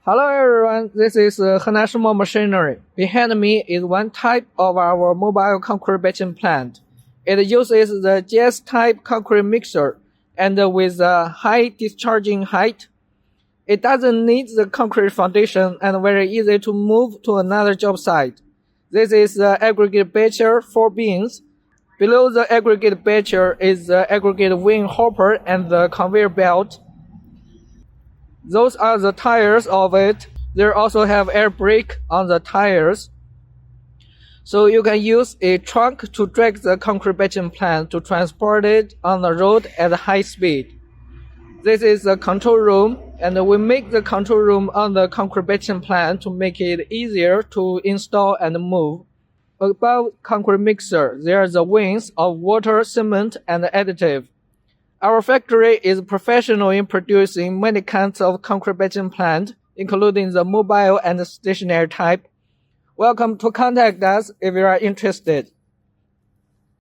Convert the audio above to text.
Hello everyone, this is Henan SHENGMAO machinery. Behind me is one type of our mobile concrete batching plant. It uses the GS-type concrete mixer and with a high discharging height. It doesn't need the concrete foundation and very easy to move to another job site. This is the aggregate batcher for beams. Below the aggregate batcher is the aggregate wing hopper and the conveyor belt. Those are the tires of it. There also have air brake on the tires. So you can use a trunk to drag the concrete batching plant to transport it on the road at high speed. This is the control room, and we make the control room on the concrete batching plant to make it easier to install and move. Above concrete mixer, there are the wings of water, cement, and additive. Our factory is professional in producing many kinds of concrete batching plant, including the mobile and stationary type. Welcome to contact us if you are interested.